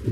Hi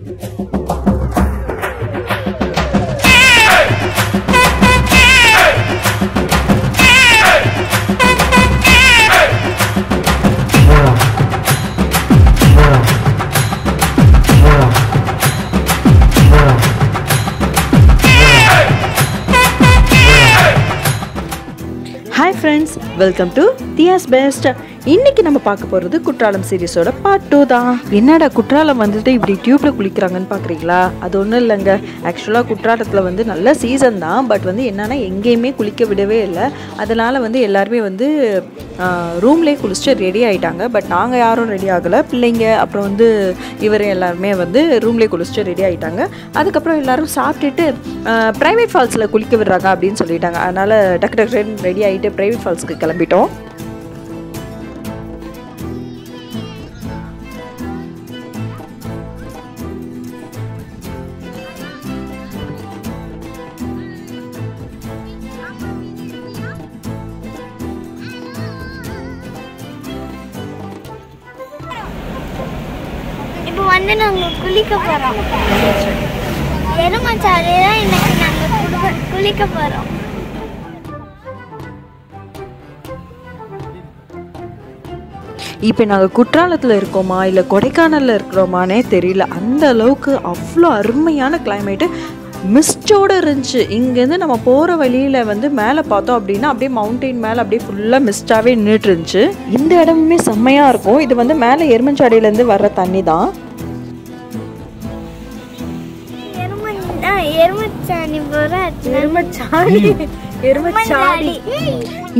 friends, welcome to Tia's Best. இன்னைக்கு நம்ம பார்க்க போகிறது குற்றாலம் சீரிஸோட பார்ட் 2 தான். என்னடா குற்றாலம் வந்துட்டு இப்படி டியூப்ல குளிக்கிறாங்கன்னு பார்க்குறீங்களா? அது ஒன்றும் இல்லைங்க. ஆக்சுவலாக குற்றாலத்தில் வந்து நல்ல சீசன் தான், பட் வந்து என்னன்னா எங்கேயுமே குளிக்க விடவே இல்லை. அதனால் வந்து எல்லாருமே வந்து ரூம்லேயே குளிச்சுட்டு ரெடி ஆகிட்டாங்க. பட் நாங்கள் யாரும் ரெடி ஆகலை. பிள்ளைங்க அப்புறம் வந்து இவர் எல்லாருமே வந்து ரூம்லேயே குளிச்சுட்டு ரெடி ஆகிட்டாங்க. அதுக்கப்புறம் எல்லோரும் சாப்பிட்டுட்டு ப்ரைவேட் ஃபால்ஸில் குளிக்க விடுறாங்க அப்படின்னு சொல்லிட்டாங்க. அதனால் டக்கு டக்கு ரெடி ஆகிட்டு ப்ரைவேட் ஃபால்ஸுக்கு கிளம்பிட்டோம். இப்போ வந்து நாங்கள் குளிக்க போகிறோம். எருமச்சாலையில் தான் இன்னைக்கு நாங்கள் குளிக்க போகிறோம். இப்போ நாங்கள் குற்றாலத்தில் இருக்கோமா இல்லை கொடைக்கானலில் இருக்கிறோமானே தெரியல. அந்த அளவுக்கு அவ்வளோ அருமையான கிளைமேட்டு மிஸ்டோடு இருந்துச்சு. இங்கேருந்து நம்ம போகிற வழியில் வந்து மேலே பார்த்தோம் அப்படின்னா அப்படியே மவுண்டெயின் மேலே அப்படியே ஃபுல்லாக மிஸ்டாகவே நின்றுட்டு இருந்துச்சு. இந்த இடமுமே செம்மையாக இருக்கும். இது வந்து மேலே எருமஞ்சாடியிலேருந்து வர்ற தண்ணி தான்.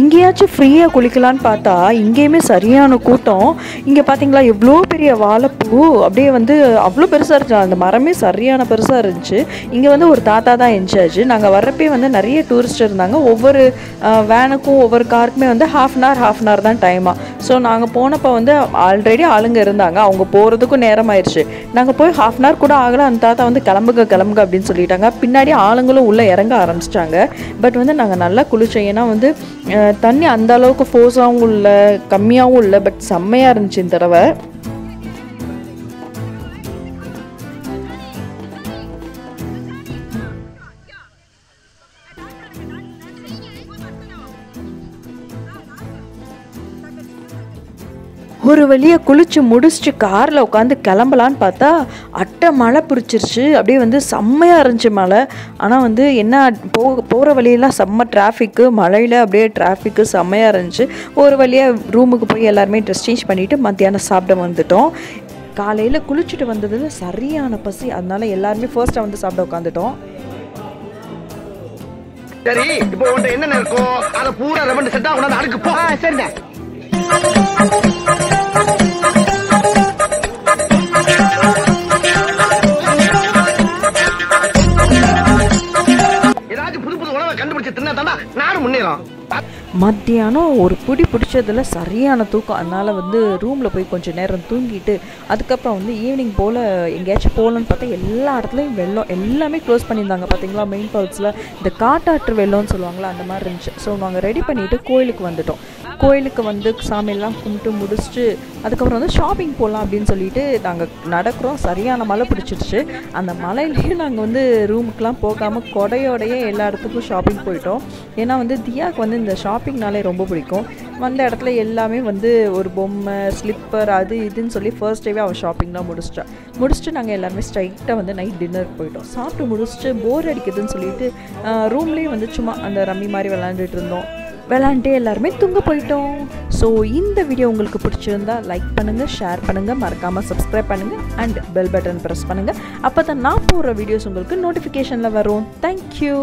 இங்கேயாச்சும் ஃப்ரீயாக குளிக்கலான்னு பார்த்தா இங்கேயுமே சரியான கூட்டம். இங்கே பார்த்தீங்களா எவ்வளோ பெரிய வாழைப்பூ அப்படியே வந்து அவ்வளோ பெருசாக இருந்துச்சு. அந்த மரமே சரியான பெருசாக இருந்துச்சு. இங்கே வந்து ஒரு தாத்தா தான் இன்சார்ஜ். நாங்கள் வர்றப்பே வந்து நிறைய டூரிஸ்ட் இருந்தாங்க. ஒவ்வொரு வேனுக்கும் ஒவ்வொரு காருக்குமே வந்து ஹாஃப் அன் ஹவர் தான் டைமாக. ஸோ நாங்கள் போனப்போ வந்து ஆல்ரெடி ஆளுங்க இருந்தாங்க. அவங்க போகிறதுக்கும் நேரம் ஆயிடுச்சு. நாங்கள் போய் ஹாஃப் அன் ஹவர் கூட ஆகலை. அந்த தாத்தா வந்து கிளம்புங்க அப்படின்னு சொல்லிட்டாங்க. பின்னாடி ஆளுங்களும் உள்ளே இறங்க ஆரம்பிச்சிட்டாங்க. பட் வந்து நாங்கள் நல்லா குளித்தோம். ஏன்னா வந்து தண்ணி அந்த அளவுக்கு ஃபோர்ஸாகவும் இல்லை கம்மியாகவும் இல்லை. பட் செம்மையாக இருந்துச்சு இந்த தடவை. ஒரு வழியாக குளிச்சு முடிச்சுட்டு காரில் உட்காந்து கிளம்பலான்னு பார்த்தா அட்டை மழை பிடிச்சிருச்சு. அப்படியே வந்து செம்மையாக இருந்துச்சு மழை. ஆனால் வந்து என்ன போகிற வழியெல்லாம் செம்ம டிராஃபிக்கு. மழையில் அப்படியே டிராஃபிக்கு செம்மையாக இருந்துச்சு. ஒரு வழியாக ரூமுக்கு போய் எல்லாருமே ட்ரெஸ் சேஞ்ச் பண்ணிவிட்டு மத்தியானம் சாப்பிட வந்துட்டோம். காலையில் குளிச்சுட்டு வந்ததில் சரியான பசி. அதனால எல்லாருமே ஃபர்ஸ்ட்டாக வந்து சாப்பிட உட்காந்துட்டோம். சரி, இப்போ உன்கிட்ட என்ன இருக்கும் அதை பூரா ரெண்டு செட்டா கொண்டாந்து அடுக்கு போ. சரிங்க. ஏதாச்சும் புது புது உணவை கண்டுபிடிச்சு தின்னா தானே நானும் முன்னேறும். மத்தியானம் ஒரு பிடி பிடிச்சதில் சரியான தூக்கம். அதனால் வந்து ரூமில் போய் கொஞ்சம் நேரம் தூங்கிட்டு அதுக்கப்புறம் வந்து ஈவினிங் போல் எங்கேயாச்சும் போகலான்னு பார்த்தா எல்லா இடத்துலையும் வெள்ளம் எல்லாமே க்ளோஸ் பண்ணியிருந்தாங்க. பார்த்தீங்களா மெயின் ஃபால்ஸில் இந்த காட்டாற்று வெள்ளம்னு சொல்லுவாங்களா அந்த மாதிரி இருந்துச்சு. ஸோ நாங்கள் ரெடி பண்ணிவிட்டு கோயிலுக்கு வந்துட்டோம். கோயிலுக்கு வந்து சாமியெல்லாம் கும்பிட்டு முடிச்சுட்டு அதுக்கப்புறம் வந்து ஷாப்பிங் போகலாம் அப்படின்னு சொல்லிட்டு நாங்கள் நடக்கிறோம். சரியான மழை பிடிச்சிருச்சு. அந்த மழையிலையும் நாங்கள் வந்து ரூமுக்கெலாம் போகாமல் கொடையோடையே எல்லா இடத்துக்கும் ஷாப்பிங் போயிட்டோம். ஏன்னா வந்து தியாவுக்கு வந்து இந்த ஷாப்பிங்னாலே ரொம்ப பிடிக்கும். வந்த இடத்துல எல்லாமே வந்து ஒரு பொம்மை ஸ்லிப்பர் அது இதுன்னு சொல்லி ஃபர்ஸ்ட் டேவே அவன் ஷாப்பிங்லாம் முடிச்சுட்டு நாங்கள் எல்லாருமே ஸ்ட்ரைட்டாக வந்து நைட் டின்னருக்கு போயிட்டோம். சாப்பிட்டு முடிச்சுட்டு போர் அடிக்குதுன்னு சொல்லிட்டு ரூம்லேயே வந்து சும்மா அந்த ரம்மி மாதிரி விளாண்டுட்டு இருந்தோம். விளாண்டுட்டு எல்லாருமே தூங்க போயிட்டோம். ஸோ இந்த வீடியோ உங்களுக்கு பிடிச்சிருந்தா லைக் பண்ணுங்கள், ஷேர் பண்ணுங்கள், மறக்காமல் சப்ஸ்கிரைப் பண்ணுங்கள் அண்ட் பெல் பட்டன் ப்ரெஸ் பண்ணுங்கள். அப்போ தான் நான் போடுற வீடியோஸ் உங்களுக்கு நோட்டிஃபிகேஷனில் வரும். தேங்க்யூ.